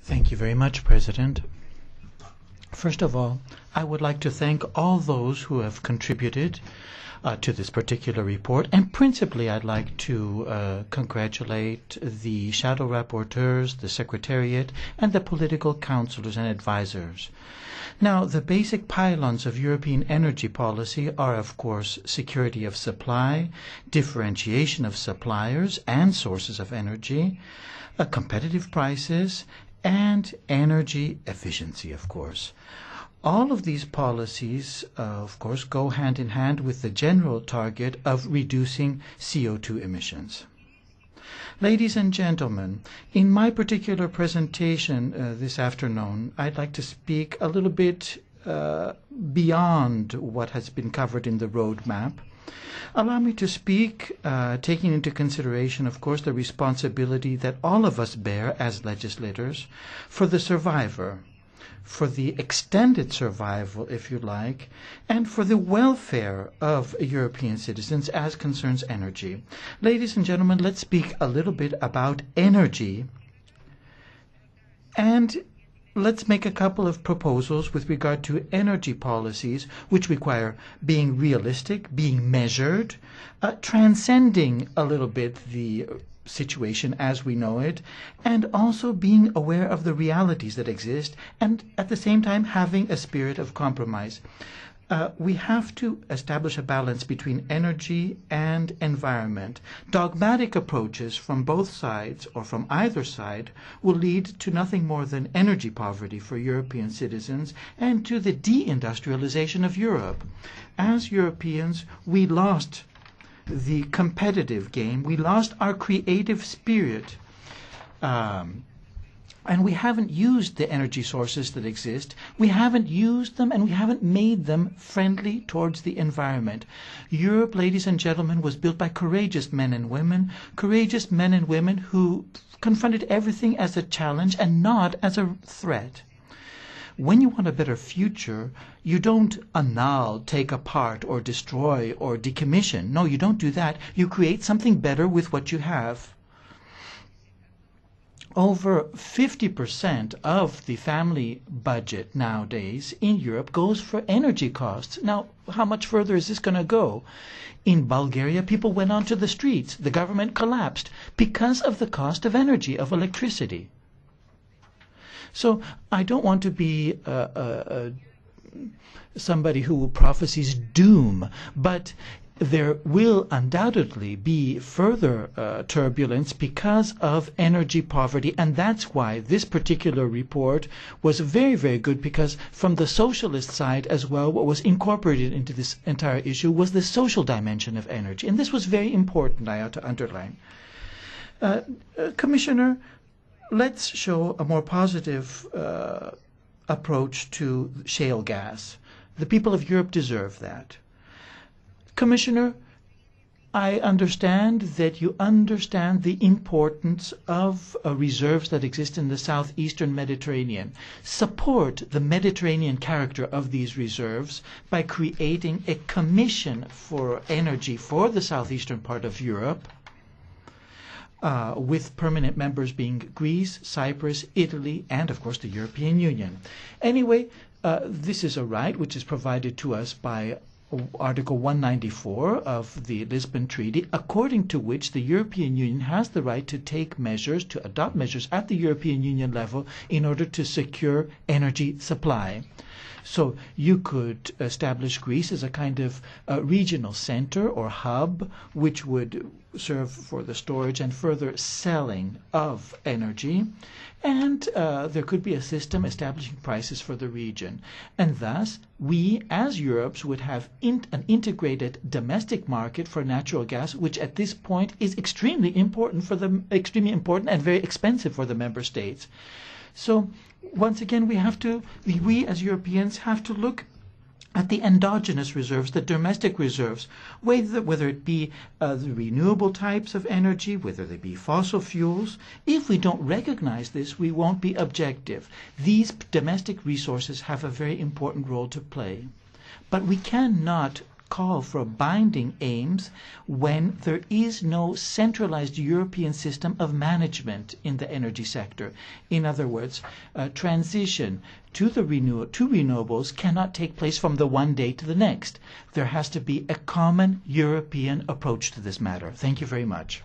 Thank you very much, President. First of all, I would like to thank all those who have contributed to this particular report, and principally I'd like to congratulate the shadow rapporteurs, the Secretariat, and the political counselors and advisors. Now, the basic pylons of European energy policy are, of course, security of supply, differentiation of suppliers and sources of energy, competitive prices, and energy efficiency, of course. All of these policies, of course, go hand in hand with the general target of reducing CO2 emissions. Ladies and gentlemen, in my particular presentation this afternoon, I'd like to speak a little bit beyond what has been covered in the roadmap. Allow me to speak, taking into consideration, of course, the responsibility that all of us bear as legislators for the survivor, for the extended survival, if you like, and for the welfare of European citizens as concerns energy. Ladies and gentlemen, let's speak a little bit about energy, and let's make a couple of proposals with regard to energy policies which require being realistic, being measured, transcending a little bit the situation as we know it, and also being aware of the realities that exist, and at the same time having a spirit of compromise. We have to establish a balance between energy and environment. Dogmatic approaches from both sides or from either side will lead to nothing more than energy poverty for European citizens and to the deindustrialization of Europe. As Europeans, we lost the competitive game. We lost our creative spirit. And we haven't used the energy sources that exist. We haven't used them and we haven't made them friendly towards the environment. Europe, ladies and gentlemen, was built by courageous men and women who confronted everything as a challenge and not as a threat. When you want a better future, you don't annul, take apart, or destroy, or decommission. No, you don't do that. You create something better with what you have. Over 50% of the family budget nowadays in Europe goes for energy costs. Now, how much further is this going to go? In Bulgaria, people went onto the streets. The government collapsed because of the cost of energy, of electricity. So I don't want to be somebody who prophesies doom, but there will undoubtedly be further turbulence because of energy poverty, and that's why this particular report was very, very good, because from the socialist side as well, what was incorporated into this entire issue was the social dimension of energy, and this was very important, I ought to underline. Commissioner, let's show a more positive approach to shale gas. The people of Europe deserve that. Commissioner, I understand that you understand the importance of reserves that exist in the southeastern Mediterranean. Support the Mediterranean character of these reserves by creating a commission for energy for the southeastern part of Europe, with permanent members being Greece, Cyprus, Italy, and of course the European Union. Anyway, this is a right which is provided to us by Article 194 of the Lisbon Treaty, according to which the European Union has the right to take measures, to adopt measures at the European Union level in order to secure energy supply. So you could establish Greece as a kind of regional center or hub which would serve for the storage and further selling of energy. And there could be a system establishing prices for the region. And thus, we as Europe would have an integrated domestic market for natural gas, which at this point is extremely important and very expensive for the member states. So once again, we as Europeans have to look at the endogenous reserves, the domestic reserves, whether it be the renewable types of energy, whether they be fossil fuels. If we don't recognize this, we won't be objective. These domestic resources have a very important role to play. But we cannot call for binding aims when there is no centralized European system of management in the energy sector. In other words, transition to renewables cannot take place from the one day to the next. There has to be a common European approach to this matter. Thank you very much.